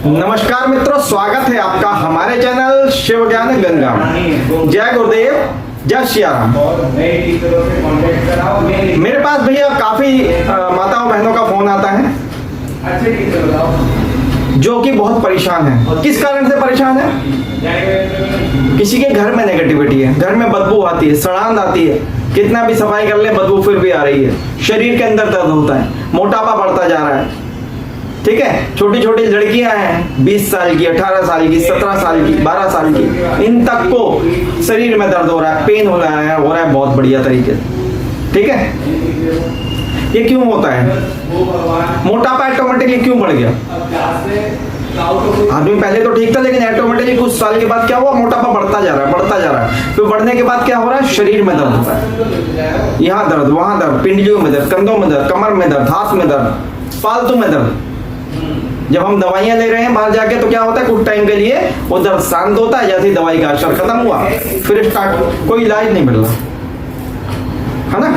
नमस्कार मित्रों, स्वागत है आपका हमारे चैनल शिव ज्ञान गंगा। जय गुरुदेव, जय सिया राम। मेरे पास भैया काफी माताओं बहनों का फोन आता है जो कि बहुत परेशान है। किस कारण से परेशान है? किसी के घर में नेगेटिविटी है, घर में बदबू आती है, सड़ांध आती है, कितना भी सफाई कर ले बदबू फिर भी आ रही है। शरीर के अंदर दर्द होता है, मोटापा बढ़ता जा रहा है। ठीक है, छोटी छोटी लड़कियां हैं 20 साल की, 18 साल की, 17 साल की, 12 साल की, इन तक को शरीर में दर्द हो रहा है, पेन हो रहा है बहुत बढ़िया तरीके से। ठीक है, ये क्यों होता है? मोटापा ऑटोमेटिकली क्यों बढ़ गया? आदमी पहले तो ठीक था, लेकिन ऑटोमेटिकली कुछ साल के बाद क्या हुआ? मोटापा बढ़ता जा रहा है, बढ़ता जा रहा है। तो बढ़ने के बाद क्या हो रहा है? शरीर में दर्द होता है, यहाँ दर्द, वहां दर्द, पिंडलियों में दर्द, कंधों में दर्द, कमर में दर्द, हाथ में दर्द, फालतू में दर्द। जब हम दवाइयां ले रहे हैं बाहर जाके तो क्या होता है? कुछ टाइम के लिए वो दर्द शांत होता है, जैसे दवाई का असर खत्म हुआ फिर स्टार्ट, कोई इलाज नहीं मिल रहा है ना।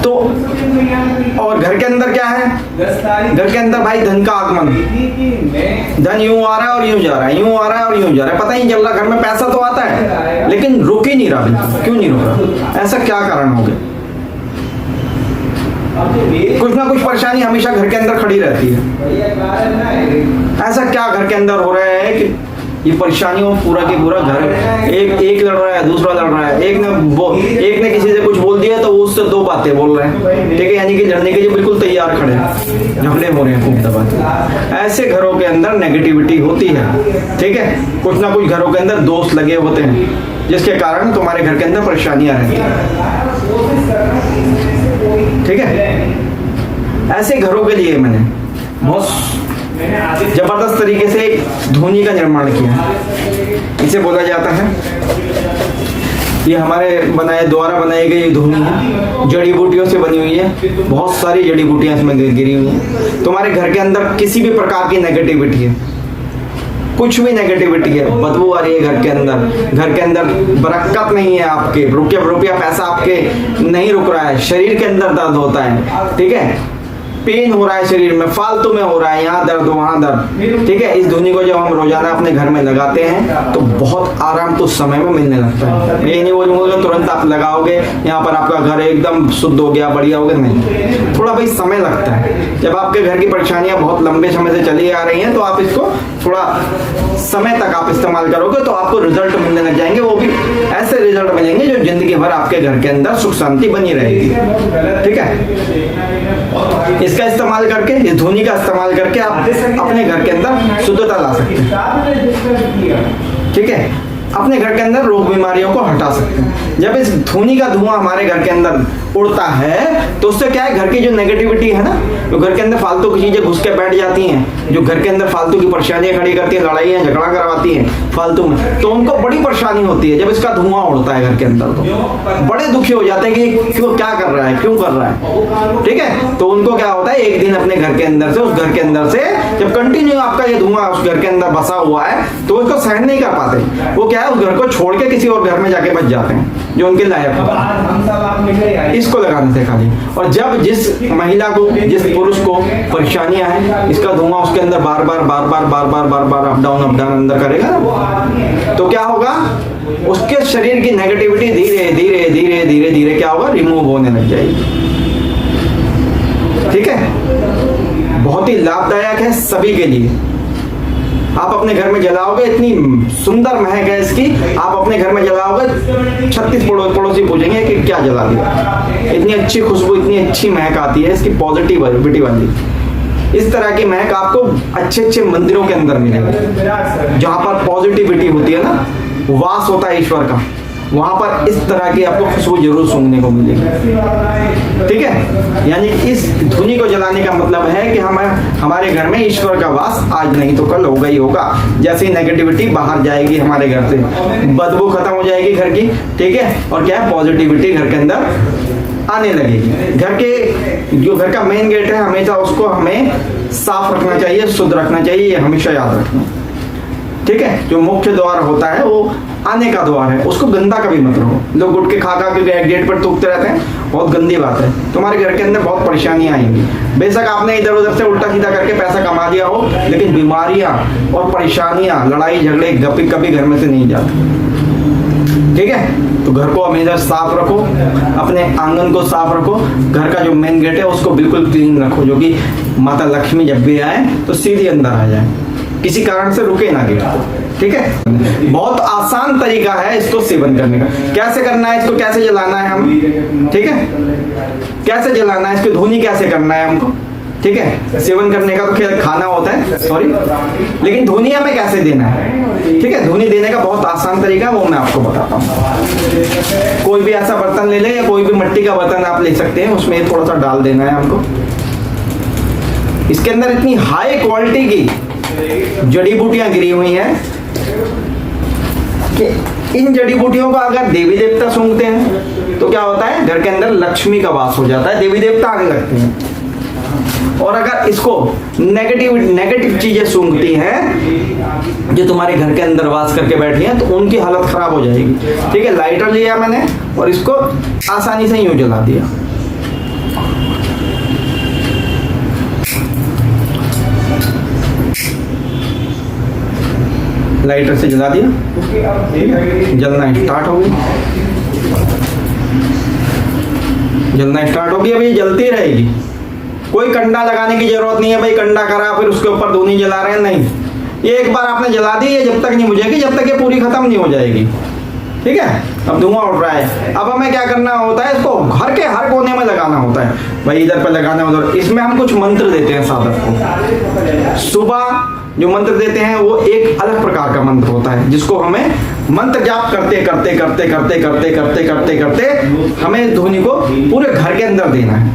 तो और घर के अंदर क्या है? घर के अंदर भाई धन का आगमन, धन यूं आ रहा है और यूं जा रहा है, यूं आ रहा है और यूं जा रहा है, पता ही नहीं चल रहा। घर में पैसा तो आता है लेकिन रुक ही नहीं रहा। बिल्कुल क्यों नहीं रुक रहा? ऐसा क्या कारण हो गया? कुछ ना कुछ परेशानी हमेशा घर के अंदर खड़ी रहती है। ऐसा क्या घर के अंदर हो रहा है कि ये परेशानियों पूरा के पूरा घर, एक लड़ रहा है, दूसरा लड़ रहा है, एक ने किसी से कुछ बोल दिया तो वो उससे दो बातें बोल रहे हैं। ठीक है, यानी कि लड़ने के लिए बिल्कुल तैयार खड़े हैं, झगड़े हो रहे हैं खूब दबा। ऐसे घरों के अंदर नेगेटिविटी होती है। ठीक है, कुछ ना कुछ घरों के अंदर दोस्त लगे होते हैं जिसके कारण तुम्हारे घर के अंदर परेशानियां रहती हैं। ठीक है, ऐसे घरों के लिए मैंने बहुत जबरदस्त तरीके से एक धुनी का निर्माण किया। इसे बोला जाता है, ये हमारे द्वारा बनाई गई धुनी है, जड़ी बूटियों से बनी हुई है। बहुत सारी जड़ी बूटियां इसमें गिरी हुई हैं। तुम्हारे घर के अंदर किसी भी प्रकार की नेगेटिविटी है, कुछ भी नेगेटिविटी है, बदबू आ रही है घर के अंदर बरकत नहीं है, आपके रुपया पैसा आपके नहीं रुक रहा है, शरीर के अंदर दर्द होता है। ठीक है, पेन हो रहा है शरीर में, फालतू में हो रहा है, यहाँ दर्द वहाँ दर्द। ठीक है, इस धुनी को जब हम रोजाना अपने घर में लगाते हैं तो बहुत आराम तो समय में मिलने लगता है। ये नहीं बोलूंगा तुरंत आप लगाओगे यहाँ पर आपका घर एकदम शुद्ध हो गया, बढ़िया हो गया, नहीं, थोड़ा भाई समय लगता है। जब आपके घर की परेशानियां बहुत लंबे समय से चली आ रही हैं तो आप इसको थोड़ा समय तक आप इस्तेमाल करोगे तो आपको रिजल्ट मिलने लग जाएंगे। वो भी ऐसे रिजल्ट मिलेंगे जो जिंदगी भर आपके घर के अंदर सुख शांति बनी रहेगी। ठीक है, इसका इस्तेमाल करके, इस धुनी का इस्तेमाल करके आप अपने घर के अंदर शुद्धता ला सकते हैं। ठीक है, अपने घर के अंदर रोग बीमारियों को हटा सकते हैं। जब इस धुनी का धुआं हमारे घर के अंदर उड़ता है तो उससे क्या है? घर की जो नेगेटिविटी है ना, जो घर के अंदर फालतू की चीजें घुस के बैठ जाती हैं, जो घर के अंदर फालतू की परेशानियां खड़ी करती हैं, लड़ाइयां झगड़ा करवाती हैं फालतू में, तो उनको बड़ी परेशानी होती है। जब इसका धुआं उड़ता है घर के अंदर तो बड़े दुखी हो जाते हैं कि क्यों, क्या कर रहा है, क्यों कर रहा है। ठीक है, तो उनको क्या होता है? एक दिन अपने घर के अंदर से, उस घर के अंदर से जब कंटिन्यू आपका ये धुआं उस घर के अंदर बसा हुआ है तो उसको सहन नहीं कर पाते। वो क्या है? उस घर को छोड़ के किसी और घर में जाके बच जाते हैं जो उनके लायक है। इसको लगाने से खाली, और जब जिस महिला को, जिस पुरुष को परेशानियां हैं, इसका धुआं उसके अंदर बार बार अप डाउन अंदर करेगा तो क्या होगा? उसके शरीर की नेगेटिविटी धीरे धीरे धीरे धीरे धीरे क्या होगा? रिमूव होने लग जाएगी। ठीक है, बहुत ही लाभदायक है सभी के लिए। आप अपने घर में जलाओगे, इतनी सुंदर महक है इसकी, आप अपने घर में जलाओगे 36 पड़ोसी पूछेंगे कि क्या जला दिया। इतनी अच्छी खुशबू, इतनी अच्छी महक आती है इसकी, पॉजिटिविटी वाली। इस तरह की महक आपको अच्छे अच्छे मंदिरों के अंदर मिलेगी, जहां पर पॉजिटिविटी होती है ना, वास होता है ईश्वर का, वहां पर इस तरह की आपको खुशबू जरूर सूंघने को मिलेगी। ठीक है, यानी इस धुनी को जलाने का मतलब है कि हमारे घर में ईश्वर का वास आज नहीं तो कल होगा ही होगा। जैसे नेगेटिविटी बाहर जाएगी हमारे घर से, बदबू खत्म हो जाएगी घर की। ठीक है, और क्या है? पॉजिटिविटी घर के अंदर आने लगेगी। घर का मेन गेट है, हमेशा उसको हमें साफ रखना चाहिए, शुद्ध रखना चाहिए, ये हमेशा याद रखना। ठीक है, जो मुख्य द्वार होता है वो आने का द्वार है, उसको गंदा कभी मत रहो। लोग गुटके खा के गेट पर थूकते रहते हैं, बहुत गंदी बात है। तुम्हारे घर के अंदर बहुत परेशानियां आएंगी। बेशक आपने इधर उधर से उल्टा सीधा करके पैसा कमा दिया हो, लेकिन बीमारियां और परेशानियां, लड़ाई झगड़े कभी घर में से नहीं जाते। ठीक है, तो घर को हमेशा साफ रखो, अपने आंगन को साफ रखो, घर का जो मेन गेट है उसको बिल्कुल क्लीन रखो, जो कि माता लक्ष्मी जब भी आए तो सीधी अंदर आ जाए, किसी कारण से रुके ना गेट को। ठीक है, बहुत आसान तरीका है इसको सेवन करने का। कैसे करना है, इसको कैसे जलाना है हम, ठीक है, कैसे जलाना है, इसकी धुनी कैसे करना है हमको। ठीक है, सेवन करने का तो खेल खाना होता है, सॉरी, लेकिन धुनी हमें कैसे देना है। ठीक है, धुनी देने का बहुत आसान तरीका वो मैं आपको बताता हूँ। कोई भी ऐसा बर्तन ले ले, या कोई भी मिट्टी का बर्तन आप ले सकते हैं, उसमें थोड़ा सा डाल देना है हमको। इसके अंदर इतनी हाई क्वालिटी की जड़ी बूटियां गिरी हुई हैं कि इन जड़ी बूटियों को अगर देवी देवता सूंघते हैं तो क्या होता है, घर के अंदर लक्ष्मी का वास हो जाता है, देवी देवता आने लगते हैं। और अगर इसको नेगेटिव चीजें सूंघती हैं जो तुम्हारे घर के अंदर वास करके बैठी हैं, तो उनकी हालत खराब हो जाएगी। ठीक है, लाइटर लिया मैंने और इसको आसानी से यूं जला दिया। लाइटर से जला दिया, जलना स्टार्ट हो गई, जलना स्टार्ट होगी। अब ये जलती रहेगी, कोई कंडा लगाने की जरूरत नहीं है भाई, कंडा करा फिर उसके ऊपर धुनी जला रहे हैं, नहीं। ये एक बार आपने जला दी, ये जब तक नहीं बुझेगी, जब तक ये पूरी खत्म नहीं हो जाएगी। ठीक है, अब धुआं उठ रहा है, अब हमें क्या करना होता है, इसको घर के हर कोने में लगाना होता है भाई, इधर पे लगाना होता है। इसमें हम कुछ मंत्र देते हैं साधक को। सुबह जो मंत्र देते हैं वो एक अलग प्रकार का मंत्र होता है, जिसको हमें मंत्र जाप करते करते करते करते करते करते करते करते हमें धुनी को पूरे घर के अंदर देना है,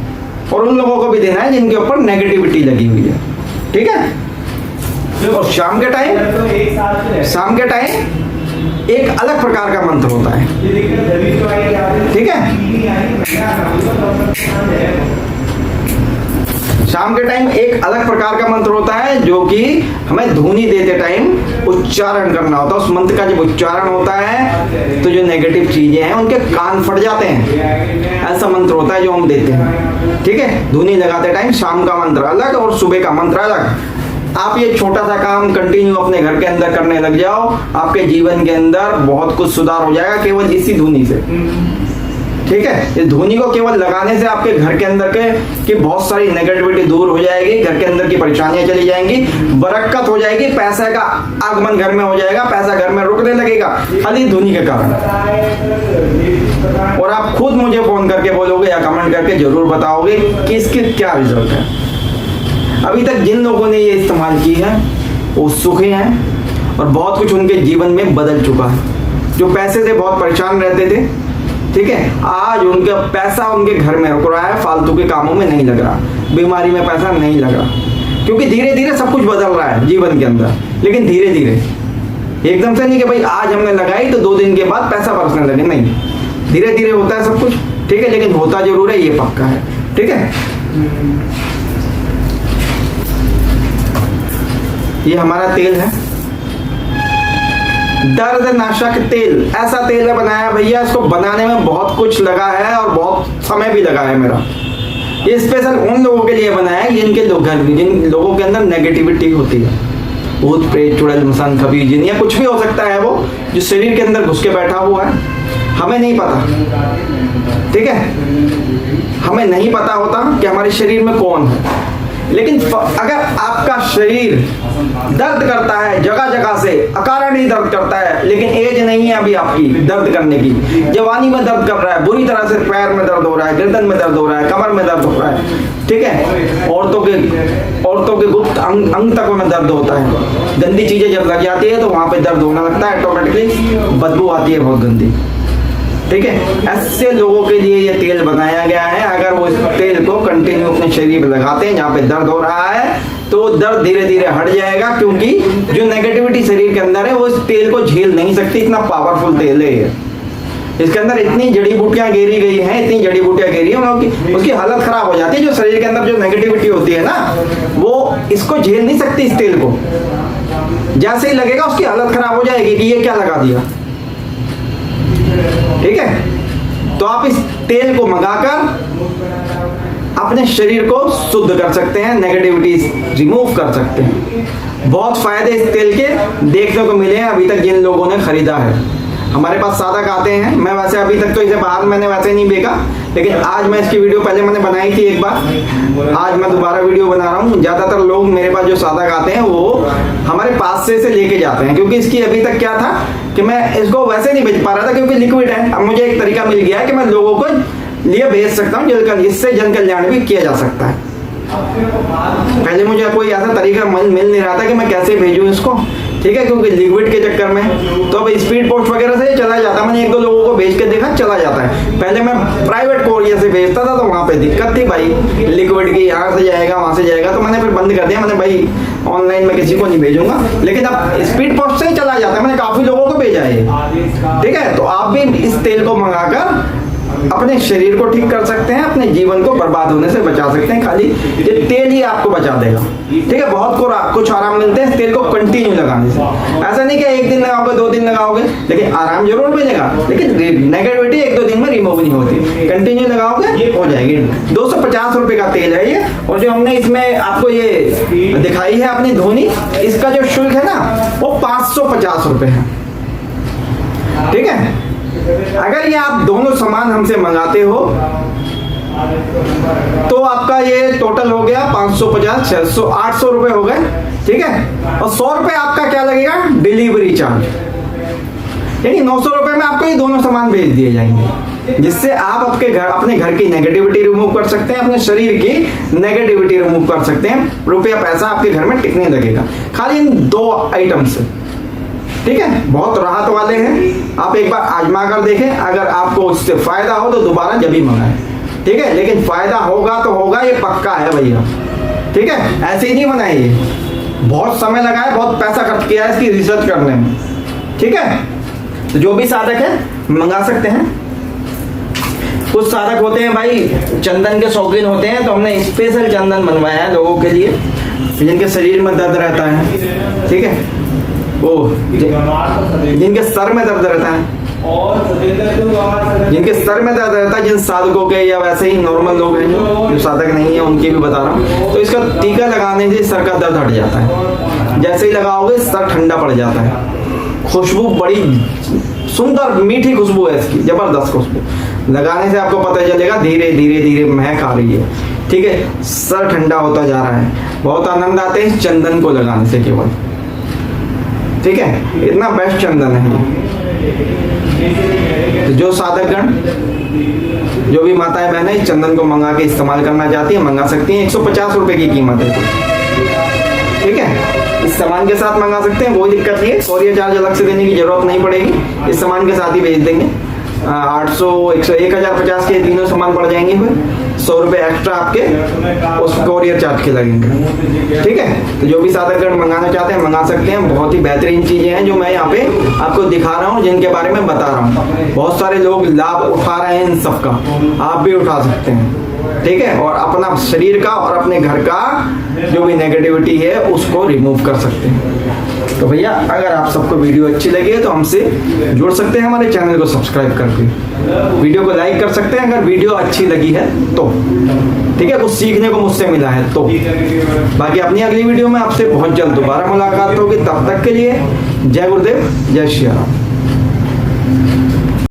और उन लोगों को भी देना है जिनके ऊपर नेगेटिविटी लगी हुई है। ठीक है, और शाम के टाइम एक अलग प्रकार का मंत्र होता है। ठीक है, शाम के टाइम एक अलग प्रकार का मंत्र होता है जो कि हमें धुनी देते टाइम उच्चारण करना होता है। उस मंत्र का जब उच्चारण होता है तो जो नेगेटिव चीजें हैं उनके कान फट जाते हैं, ऐसा मंत्र होता है जो हम देते हैं। ठीक है, धुनी लगाते टाइम शाम का मंत्र अलग और सुबह का मंत्र अलग। आप ये छोटा सा काम कंटिन्यू अपने घर के अंदर करने लग जाओ, आपके जीवन के अंदर बहुत कुछ सुधार हो जाएगा केवल इसी धुनी से। ठीक है, इस धुनी को केवल लगाने से आपके घर के अंदर की बहुत सारी नेगेटिविटी दूर हो जाएगी, घर के अंदर की परेशानियां चली जाएंगी, बरकत हो जाएगी, पैसे का आगमन घर में हो जाएगा, पैसा घर में रुकने लगेगा खाली धुनी के कारण। और आप खुद मुझे फोन करके बोलोगे या कमेंट करके जरूर बताओगे कि इसके क्या रिजल्ट है। अभी तक जिन लोगों ने ये इस्तेमाल की है वो सुखी हैं और बहुत कुछ उनके जीवन में बदल चुका है। जो पैसे से बहुत परेशान रहते थे, ठीक है, आज उनका पैसा उनके घर में रुक रहा है, फालतू के कामों में नहीं लग रहा, बीमारी में पैसा नहीं लग रहा, क्योंकि धीरे धीरे सब कुछ बदल रहा है जीवन के अंदर। लेकिन धीरे धीरे, एकदम से नहीं कि भाई आज हमने लगाई तो 2 दिन के बाद पैसा बरसने लगे, नहीं, धीरे धीरे होता है सब कुछ। ठीक है, लेकिन होता जरूर है, ये पक्का है। ठीक है, ये हमारा तेल है, दर्द नाशक तेल। ऐसा तेल है बनाया भैया, इसको बनाने में बहुत कुछ लगा है और बहुत समय भी लगा है मेरा। ये स्पेशल उन लोगों के लिए बनाया है जिन लोगों के अंदर नेगेटिविटी होती है, भूत प्रेत चुड़ैल मसान खबीर जिन या कुछ भी हो सकता है, वो जो शरीर के अंदर घुस के बैठा हुआ है, हमें नहीं पता। ठीक है, हमें नहीं पता होता कि हमारे शरीर में कौन है। लेकिन अगर आपका शरीर दर्द करता है जगह जगह से, अकारण ही दर्द करता है, लेकिन एज नहीं है अभी आपकी दर्द करने की, जवानी में दर्द कर रहा है, बुरी तरह से पैर में दर्द हो रहा है, गर्दन में दर्द हो रहा है, कमर में दर्द हो रहा है, ठीक है, औरतों के गुप्त अंग तक में दर्द होता है। गंदी चीजें जब लग जाती है तो वहां पे दर्द होने लगता है, ऑटोमेटिकली बदबू आती है बहुत गंदी। ठीक है, ऐसे लोगों के लिए ये तेल बनाया गया है। अगर वो इस तेल को कंटिन्यू अपने शरीर पे लगाते हैं जहाँ पे दर्द हो रहा है, तो दर्द धीरे धीरे हट जाएगा, क्योंकि जो नेगेटिविटी शरीर के अंदर है वो इस तेल को झेल नहीं सकती, इतना पावरफुल तेल है ये। इसके अंदर इतनी जड़ी बूटियां घेरी गई हैं, इतनी जड़ी बूटियां घेरी है, उसकी हालत खराब हो जाती है। जो शरीर के अंदर जो नेगेटिविटी होती है ना, वो इसको झेल नहीं सकती इस तेल को। जैसे ही लगेगा उसकी हालत खराब हो जाएगी कि ये क्या लगा दिया। ठीक है, तो आप इस तेल को मंगाकर अपने शरीर को शुद्ध कर सकते हैं, नेगेटिविटी रिमूव कर सकते हैं। बहुत फायदे इस तेल के देखने को मिले हैं अभी तक जिन लोगों ने खरीदा है। हमारे पास साधक आते हैं, मैं वैसे अभी तक तो इसे बाहर मैंने वैसे नहीं बेचा, लेकिन आज मैं इसकी वीडियो पहले मैंने बनाई थी एक बार, आज मैं दोबारा वीडियो बना रहा हूँ। ज़्यादातर लोग मेरे पास जो साधक आते हैं वो हमारे पास से इसे लेके जाते हैं, क्योंकि इसकी अभी तक क्या था कि मैं इसको वैसे नहीं बेच पा रहा था क्योंकि लिक्विड है। अब मुझे एक तरीका मिल गया है कि मैं लोगों को लिए भेज सकता हूँ, इससे जन कल्याण भी किया जा सकता है। पहले मुझे कोई ऐसा तरीका मिल नहीं रहा था कि मैं कैसे भेजूँ इसको, ठीक है, क्योंकि लिक्विड के चक्कर में तो अब स्पीड पोस्ट वगैरह से चला जाता है। मैंने एक दो लोगों को भेज के देखा, चला जाता है। पहले मैं प्राइवेट कोरियर से भेजता था तो वहाँ पे दिक्कत थी भाई, लिक्विड की यहाँ से जाएगा वहाँ से जाएगा, तो मैंने फिर बंद कर दिया। मैंने भाई ऑनलाइन में किसी को नहीं भेजूंगा, लेकिन अब स्पीड पोस्ट से ही चला जाता है। मैंने काफी लोगों को भेजा है, ठीक है। तो आप भी इस तेल को मंगाकर अपने शरीर को ठीक कर सकते हैं, अपने जीवन को बर्बाद होने से बचा सकते हैं। खाली ये तेल ही आपको बचा देगा, ठीक है। बहुत कुछ आराम मिलते हैं इस तेल को कंटिन्यू लगाने से। ऐसा नहीं कि एक दिन लगाओगे 2 दिन लगाओगे, लेकिन आराम जरूर मिलेगा, लेकिन नेगेटिविटी 1-2 दिन में रिमूव नहीं होती। कंटिन्यू लगाओगे हो जाएगी। 250 रुपए का तेल है ये, और जो हमने इसमें आपको ये दिखाई है अपनी धुनी, इसका जो शुल्क है ना वो 550 रुपए है, ठीक है। अगर ये आप दोनों सामान हमसे मंगाते हो तो आपका ये टोटल हो गया 550, 600, 800 रुपए हो गए, ठीक है। और 100 रुपए आपका क्या लगेगा डिलीवरी चार्ज, यानी 900 रुपए में आपको ये दोनों सामान भेज दिए जाएंगे, जिससे आप अपने घर की नेगेटिविटी रिमूव कर सकते हैं, अपने शरीर की नेगेटिविटी रिमूव कर सकते हैं। रुपया पैसा आपके घर में टिकने लगेगा खाली इन 2 आइटम से, ठीक है। बहुत राहत वाले हैं, आप एक बार आजमा कर देखें। अगर आपको उससे फायदा हो तो दोबारा जब ही मंगाएं, ठीक है। लेकिन फायदा होगा तो होगा, ये पक्का है भैया, ठीक है। ऐसे ही नहीं बनाइए, बहुत समय लगा है, बहुत पैसा खर्च किया है इसकी रिसर्च करने में, ठीक है। तो जो भी साधक है मंगा सकते हैं। कुछ साधक होते हैं भाई चंदन के शौकीन होते हैं, तो हमने स्पेशल चंदन बनवाया है लोगों के लिए जिनके शरीर में दर्द रहता है, ठीक है। वो जिनके सर में दर्द रहता है, जिनके सर में दर्द रहता है, जिन साधकों के या वैसे ही नॉर्मल लोग हैं जो साधक नहीं है उनके भी बता रहा हूँ, तो इसका टीका लगाने से सर का दर्द हट जाता है। जैसे ही लगाओगे सर ठंडा पड़ जाता है। खुशबू बड़ी सुंदर मीठी खुशबू है इसकी, जबरदस्त खुशबू। लगाने से आपको पता चलेगा धीरे धीरे धीरे महक आ रही है, ठीक है। सर ठंडा होता जा रहा है, बहुत आनंद आते हैं चंदन को लगाने से केवल, ठीक है। इतना बेस्ट चंदन है। तो जो साधकगण, जो भी माताएं बहनें इस चंदन को मंगा के इस्तेमाल करना चाहती हैं मंगा सकती हैं। 150 रुपए की कीमत है, ठीक है। इस सामान के साथ मंगा सकते हैं, कोई दिक्कत नहीं है। कोरियर चार्ज अलग से देने की जरूरत नहीं पड़ेगी, इस सामान के साथ ही भेज देंगे। 800, 1050 के तीनों सामान पड़ जाएंगे, फिर 100 रुपए एक्स्ट्रा आपके उस कोरियर चार्ज के लगेंगे, ठीक है। तो जो भी साधकगण मंगाना चाहते हैं मंगा सकते हैं। बहुत ही बेहतरीन चीजें हैं जो मैं यहाँ पे आपको दिखा रहा हूँ, जिनके बारे में बता रहा हूँ। बहुत सारे लोग लाभ उठा रहे हैं इन सब का, आप भी उठा सकते हैं, ठीक है। और अपना शरीर का और अपने घर का जो भी नेगेटिविटी है उसको रिमूव कर सकते हैं। तो भैया अगर आप सबको वीडियो अच्छी लगी है तो हमसे जुड़ सकते हैं, हमारे चैनल को सब्सक्राइब करके। वीडियो को लाइक कर सकते हैं अगर वीडियो अच्छी लगी है तो, ठीक है, कुछ सीखने को मुझसे मिला है तो। बाकी अपनी अगली वीडियो में आपसे बहुत जल्द दोबारा मुलाकात होगी, तब तक के लिए जय गुरुदेव, जय श्री राम।